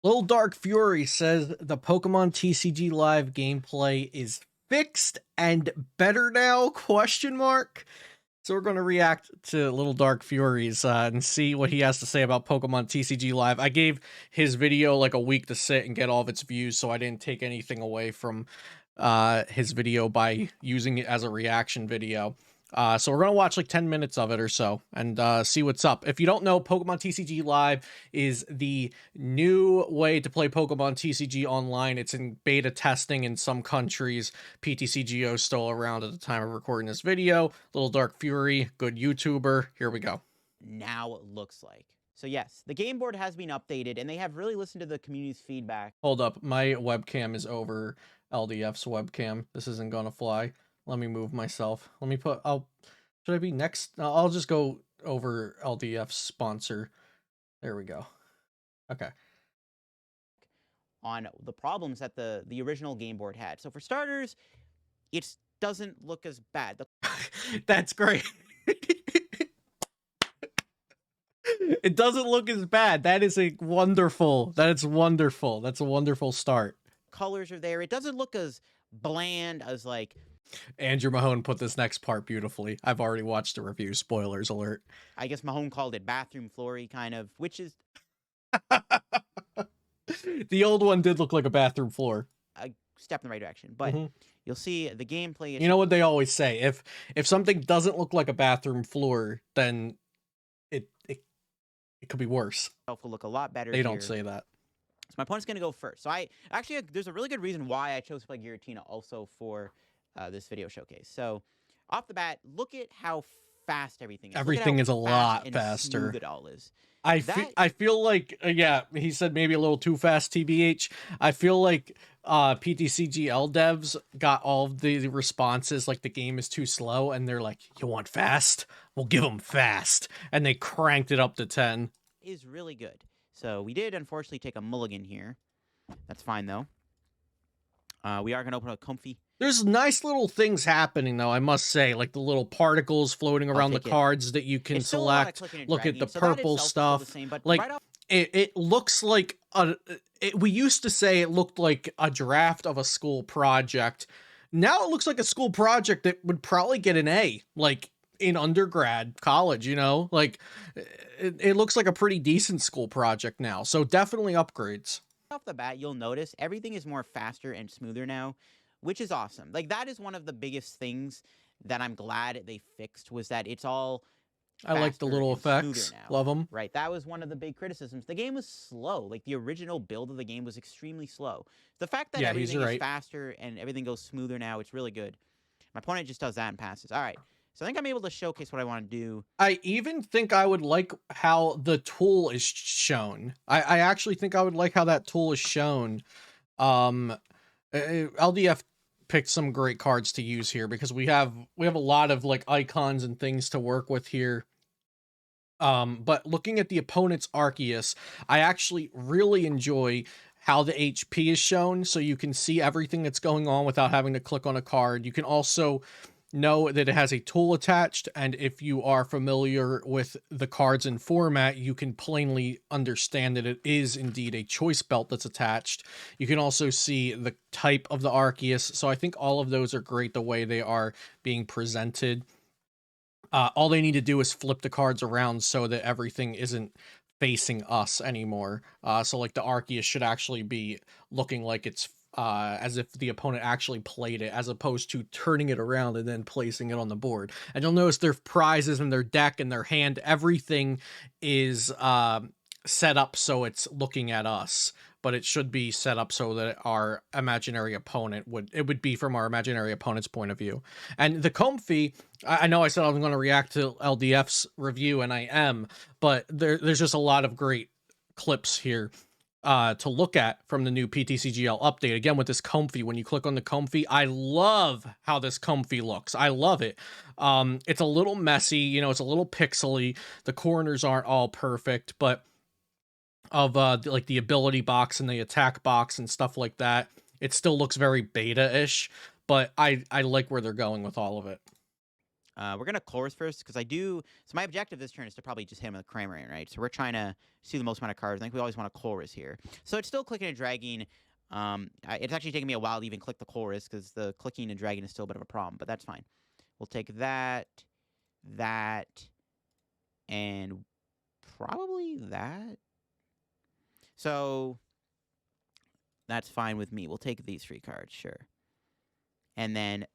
Little Dark Fury says the Pokemon TCG Live gameplay is fixed and better now? Question mark. So we're going to react to Little Dark Furies and see what he has to say about Pokemon TCG Live. I gave his video like a week to sit and get all of its views, so I didn't take anything away from his video by using it as a reaction video. So we're going to watch like 10 minutes of it or so and see what's up. If you don't know, Pokemon TCG Live is the new way to play Pokemon TCG online. It's in beta testing in some countries. PTCGO is still around at the time of recording this video. Little Dark Fury, good YouTuber. Here we go. Now it looks like. So yes, the game board has been updated and they have really listened to the community's feedback. Hold up, my webcam is over LDF's webcam. This isn't gonna fly. Let me move myself. Let me put, should I be next? No, I'll just go over LDF's sponsor. There we go. Okay. On the problems that the original game board had. So for starters, it doesn't look as bad. That's great. It doesn't look as bad. That is wonderful. That's a wonderful start. Colors are there. It doesn't look as bland as like... Andrew Mahone put this next part beautifully. I've already watched the review. Spoilers alert. I guess Mahone called it bathroom floory kind of, which is... The old one did look like a bathroom floor. A step in the right direction, but you'll see the gameplay... You know what they always say? If something doesn't look like a bathroom floor, then it could be worse. Will look a lot better. They don't say that. So my opponent's going to go first. So there's a really good reason why I chose to play Giratina also for this video showcase. So off the bat, look at how fast everything is. Everything is a lot faster. Smooth it all is. I feel like, yeah, he said maybe a little too fast, TBH. I feel like PTCGL devs got all of the responses like the game is too slow, and they're like, you want fast? We'll give them fast. And they cranked it up to 10. Is really good. So we did unfortunately take a mulligan here. That's fine though. We are going to open a comfy. There's nice little things happening, though, I must say, like the little particles floating around the cards that you can select. Look at the purple stuff. Like, it looks like we used to say it looked like a draft of a school project. Now it looks like a school project that would probably get an A, like in undergrad, college, you know? Like, it looks like a pretty decent school project now. So definitely upgrades. Off the bat, you'll notice everything is more faster and smoother now, which is awesome. Like, that is one of the biggest things that I'm glad they fixed, was that it's all I like the little effects. Love them. Right. That was one of the big criticisms. The game was slow. Like, the original build of the game was extremely slow. The fact that everything is faster and everything goes smoother now, it's really good. My opponent just does that and passes. All right. So I think I'm able to showcase what I want to do. I even think I would like how the tool is shown. I actually think I would like how that tool is shown. LDF picked some great cards to use here because we have a lot of like icons and things to work with here. But looking at the opponent's Arceus, I actually really enjoy how the HP is shown, so you can see everything that's going on without having to click on a card. You can also know that it has a tool attached, and if you are familiar with the cards and format, you can plainly understand that it is indeed a choice belt that's attached. You can also see the type of the Arceus, so I think all of those are great the way they are being presented. All they need to do is flip the cards around so that everything isn't facing us anymore. So like the Arceus should actually be looking like it's as if the opponent actually played it, as opposed to turning it around and then placing it on the board. And you'll notice their prizes and their deck and their hand, everything is set up so it's looking at us, but it should be set up so that our imaginary opponent would be from our imaginary opponent's point of view. And the Comfy, I know I said I'm going to react to LDF's review, and I am, but there's just a lot of great clips here to look at from the new PTCGL update. Again, with this Comfy, when you click on the Comfy, I love how this Comfy looks. I love it. It's a little messy, you know, it's a little pixely. The corners aren't all perfect, but of like the ability box and the attack box and stuff like that, it still looks very beta-ish, but I like where they're going with all of it. We're gonna chorus first because I do. So my objective this turn is to probably just hit him with a Cramorant, right? So we're trying to see the most amount of cards. I think we always want a chorus here. So it's still clicking and dragging. It's actually taking me a while to even click the chorus because the clicking and dragging is still a bit of a problem, but that's fine. We'll take that, and probably that. So that's fine with me. We'll take these 3 cards, sure. And then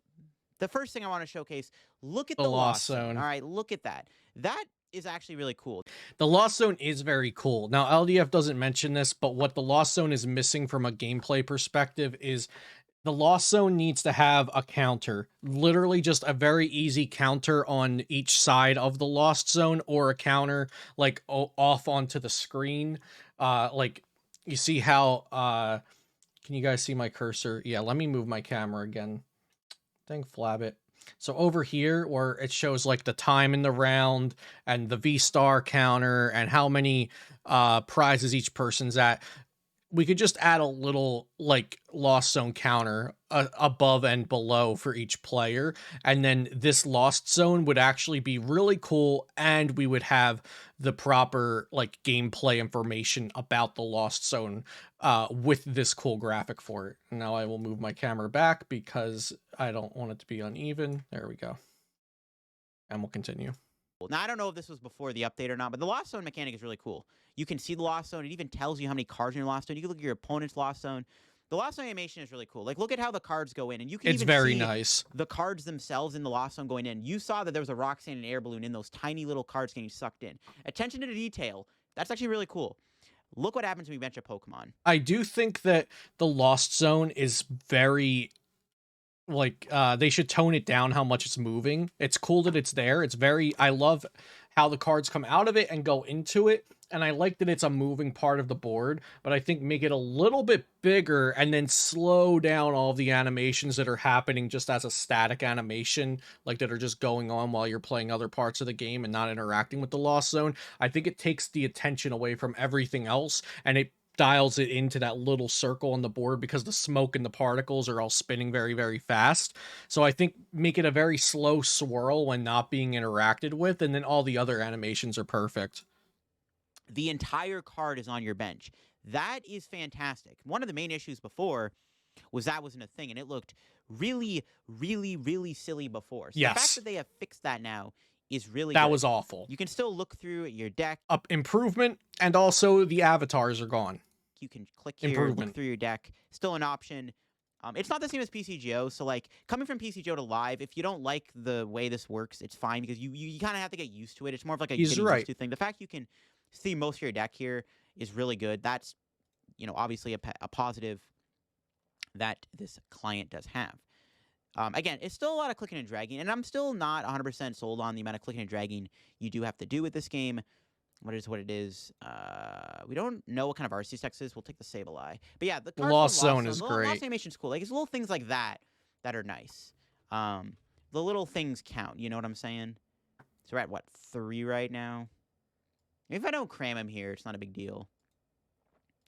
the first thing I want to showcase, look at the Lost Zone. All right, look at that. That is actually really cool. The Lost Zone is very cool. Now, LDF doesn't mention this, but what the Lost Zone is missing from a gameplay perspective is the Lost Zone needs to have a counter. Literally just a very easy counter on each side of the Lost Zone, or a counter like off onto the screen. Like you see how can you guys see my cursor? Yeah, let me move my camera again. Dang Flabbit. So over here where it shows like the time in the round and the V-star counter and how many prizes each person's at, we could just add a little like Lost Zone counter above and below for each player, and then this Lost Zone would actually be really cool, and we would have the proper like gameplay information about the Lost Zone with this cool graphic for it. Now I will move my camera back because I don't want it to be uneven. There we go. And we'll continue. Now, I don't know if this was before the update or not, but the Lost Zone mechanic is really cool. You can see the Lost Zone. It even tells you how many cards in your Lost Zone. You can look at your opponent's Lost Zone. The Lost Zone animation is really cool. Like, look at how the cards go in, and you can even very see nice. The cards themselves in the Lost Zone going in. You saw that there was a Roxanne and air balloon in those tiny little cards getting sucked in. Attention to the detail. That's actually really cool. Look what happens when we bench a Pokemon. I do think that the Lost Zone is very... like they should tone it down how much it's moving. It's cool that it's there. It's very... I love how the cards come out of it and go into it, and I like that it's a moving part of the board, but I think make it a little bit bigger and then slow down all the animations that are happening just as a static animation, like that are just going on while you're playing other parts of the game and not interacting with the Lost Zone. I think it takes the attention away from everything else, and it dials it into that little circle on the board because the smoke and the particles are all spinning very, very fast. So I think make it a very slow swirl when not being interacted with, and then all the other animations are perfect. The entire card is on your bench. That is fantastic. One of the main issues before was that wasn't a thing, and it looked really, really, really silly before. So yes. The fact that they have fixed that now is really that good. Was awful. You can still look through your deck. Improvement, and also the avatars are gone. You can click here, look through your deck. Still an option. It's not the same as PCGO, so like coming from PCGO to live, if you don't like the way this works, it's fine because you kind of have to get used to it. It's more of like a getting used to thing. The fact you can see most of your deck here is really good. That's, you know, obviously a positive that this client does have. Again, it's still a lot of clicking and dragging, and I'm still not 100% sold on the amount of clicking and dragging you do have to do with this game. What it is. We don't know what kind of RC text is. We'll take the Sableye. But yeah, the Lost Zone is great. Lost animation's cool. Like, it's little things like that that are nice. The little things count. You know what I'm saying? So we're at, what, 3 right now? If I don't cram him here, it's not a big deal.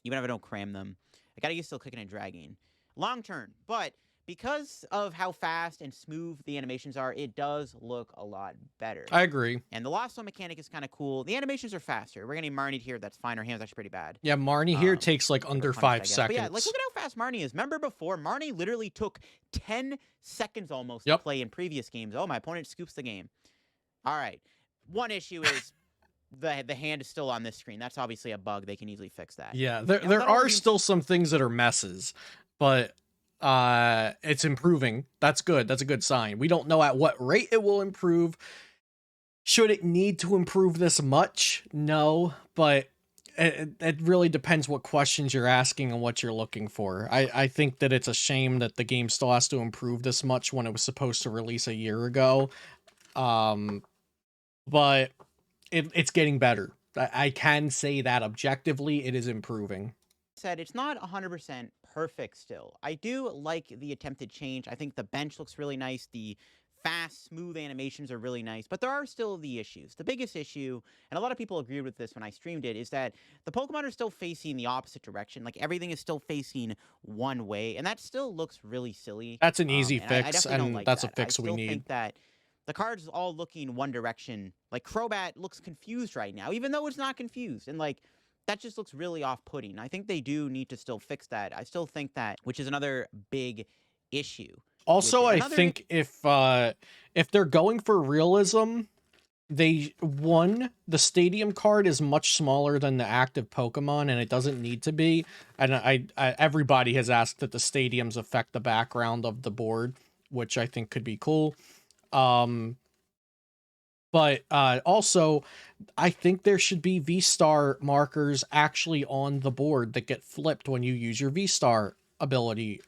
Even if I don't cram them. I gotta get still clicking and dragging. Long turn. But because of how fast and smooth the animations are, it does look a lot better. I agree. And the Lost Zone mechanic is kind of cool. The animations are faster. We're getting Marnie here. That's fine. Her hand's actually pretty bad. Yeah, Marnie here takes like under 5 seconds. But yeah, like look at how fast Marnie is. Remember before, Marnie literally took 10 seconds almost to play in previous games. Oh, my opponent scoops the game. All right. One issue is the hand is still on this screen. That's obviously a bug. They can easily fix that. Yeah, there are still some things that are messes, but it's improving. That's good. That's a good sign. We don't know at what rate it will improve. Should it need to improve this much? No, but it really depends what questions you're asking and what you're looking for. I think that it's a shame that the game still has to improve this much when it was supposed to release a year ago. But it's getting better. I can say that objectively it is improving. Said it's not 100% perfect still. I do like the attempted change. I think the bench looks really nice. The fast, smooth animations are really nice, but there are still the issues. The biggest issue, and a lot of people agreed with this when I streamed it, is that the Pokemon are still facing the opposite direction. Like, everything is still facing one way, and that still looks really silly. That's an easy fix, and that's a fix we need. I think that the cards all looking one direction. Like Crobat looks confused right now, even though it's not confused. And like that just looks really off-putting. I think they do need to still fix that. I still think that, which is another big issue. Also, I think if they're going for realism, the stadium card is much smaller than the active Pokemon, and it doesn't need to be. And I everybody has asked that the stadiums affect the background of the board, which I think could be cool. But also, I think there should be V-Star markers actually on the board that get flipped when you use your V-Star ability,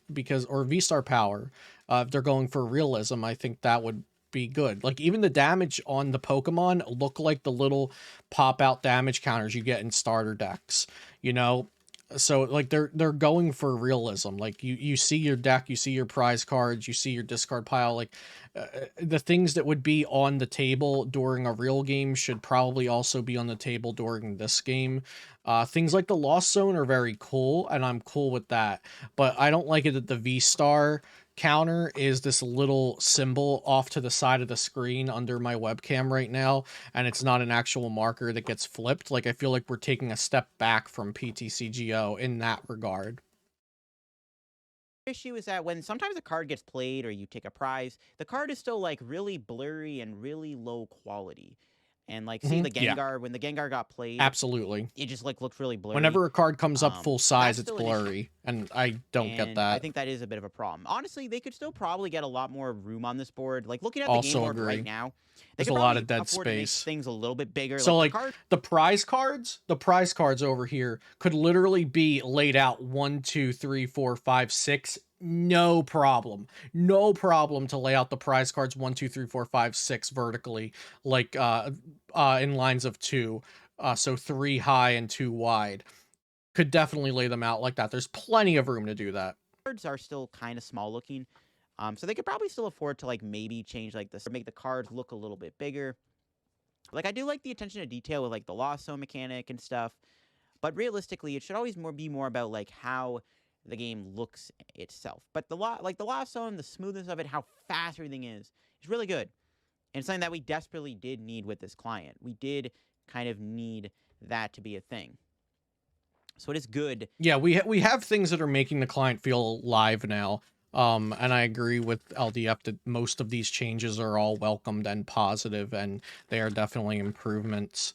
or V-Star power. If they're going for realism, I think that would be good. Like, even the damage on the Pokemon look like the little pop-out damage counters you get in starter decks, you know? So like they're going for realism. Like you see your deck, you see your prize cards, you see your discard pile. Like the things that would be on the table during a real game should probably also be on the table during this game. Things like the Lost Zone are very cool, and I'm cool with that. But I don't like it that the V-Star counter is this little symbol off to the side of the screen under my webcam right now, and it's not an actual marker that gets flipped. Like, I feel like we're taking a step back from PTCGO in that regard. Issue is that when sometimes a card gets played or you take a prize, the card is still like really blurry and really low quality. And like, see the Gengar, when the Gengar got played, absolutely, it just like looked really blurry. Whenever a card comes up full size, it's blurry, and I don't get that. I think that is a bit of a problem. Honestly, they could still probably get a lot more room on this board. Like, looking at the game board right now, there's a lot of dead space. To make things a little bit bigger. So like the prize cards over here could literally be laid out 1, 2, 3, 4, 5, 6. No problem to lay out the prize cards 1, 2, 3, 4, 5, 6 vertically, like in lines of 2, so 3 high and 2 wide. Could definitely lay them out like that. There's plenty of room to do that. Cards are still kind of small looking, so they could probably still afford to like maybe change like this, or make the cards look a little bit bigger. Like, I do like the attention to detail with like the Lost Zone mechanic and stuff, but realistically, it should always be more about like how the game looks itself. But the Lost Zone, the smoothness of it, how fast everything is really good. And it's something that we desperately did need with this client. We did kind of need that to be a thing. So it is good. Yeah, we have things that are making the client feel live now. And I agree with LDF that most of these changes are all welcomed and positive, and they are definitely improvements.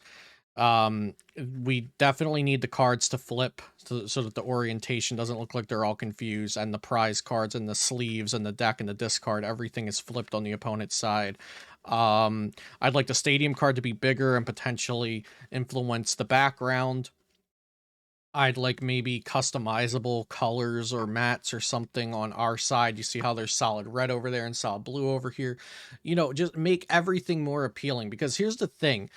We definitely need the cards to flip so that the orientation doesn't look like they're all confused, and the prize cards and the sleeves and the deck and the discard, everything is flipped on the opponent's side. I'd like the stadium card to be bigger and potentially influence the background. I'd like maybe customizable colors or mats or something on our side. You see how there's solid red over there and solid blue over here. You know, just make everything more appealing, because here's the thing.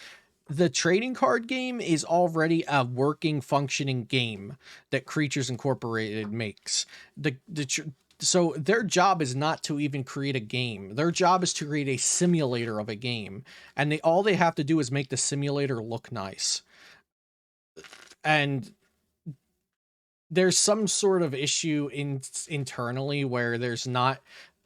The trading card game is already a working, functioning game that Creatures Incorporated makes. So their job is not to even create a game. Their job is to create a simulator of a game. And all they have to do is make the simulator look nice. And there's some sort of issue internally where there's not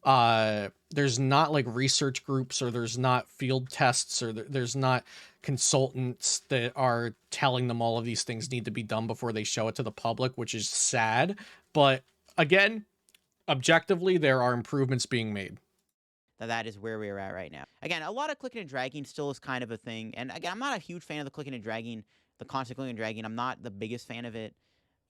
like research groups, or there's not field tests, or there's not consultants that are telling them all of these things need to be done before they show it to the public, which is sad. But again, objectively, there are improvements being made. That is where we're at right now. Again, a lot of clicking and dragging still is kind of a thing. And again, I'm not a huge fan of the clicking and dragging, the constant clicking and dragging. I'm not the biggest fan of it.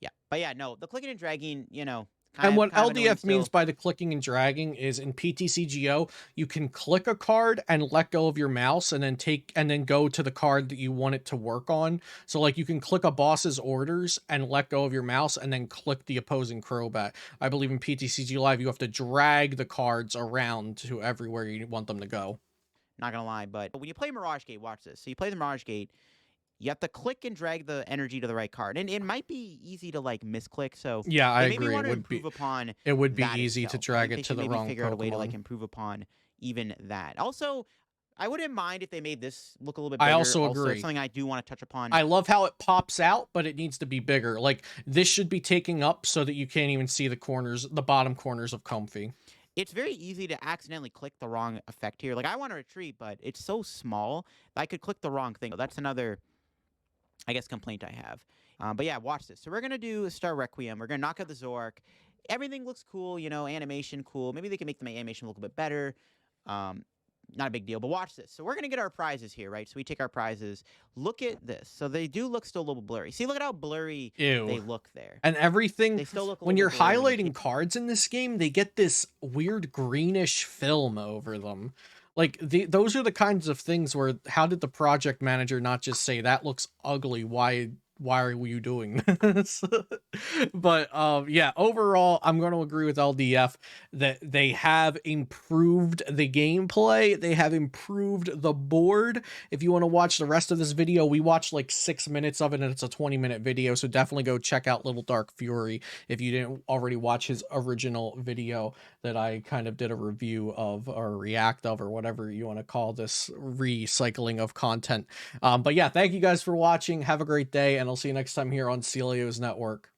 Yeah. But yeah, no, the clicking and dragging, you know. And what LDF means by the clicking and dragging is, in PTCGO, you can click a card and let go of your mouse and then go to the card that you want it to work on. So like you can click a boss's orders and let go of your mouse and then click the opposing Crobat. I believe in PTCG Live, you have to drag the cards around to everywhere you want them to go. Not gonna lie, but when you play Mirage Gate, watch this. So you play the Mirage Gate, you have to click and drag the energy to the right card, and it might be easy to like misclick. So yeah, I agree. It would be easy itself. to drag it to the wrong figure out a way to like improve upon even that. Also, I wouldn't mind if they made this look a little bit bigger. I also agree. Something I do want to touch upon. I love how it pops out, but it needs to be bigger. Like, this should be taking up so that you can't even see the corners, the bottom corners of Comfy. it's very easy to accidentally click the wrong effect here. Like, I want to retreat, but it's so small that I could click the wrong thing. That's another, I guess, complaint I have. But yeah, watch this. So we're going to do Star Requiem. We're going to knock out the Zork. Everything looks cool, you know, animation cool. Maybe they can make the animation look a bit better. Not a big deal, but watch this. So we're going to get our prizes here, right? So we take our prizes. Look at this. So they do look still a little blurry. See, look at how blurry they look there. And everything, they still look when you're highlighting cards in this game, they get this weird greenish film over them. Like, those are the kinds of things where, how did the project manager not just say, that looks ugly, why are you doing this? But yeah, overall, I'm going to agree with LDF that they have improved the gameplay. They have improved the board. If you want to watch the rest of this video, we watched like 6 minutes of it, and it's a 20-minute video, so definitely go check out Little Dark Fury if you didn't already watch his original video that I kind of did a review of, or react of, or whatever you want to call this recycling of content. But yeah, thank you guys for watching. Have a great day, and I'll see you next time here on Celio's Network.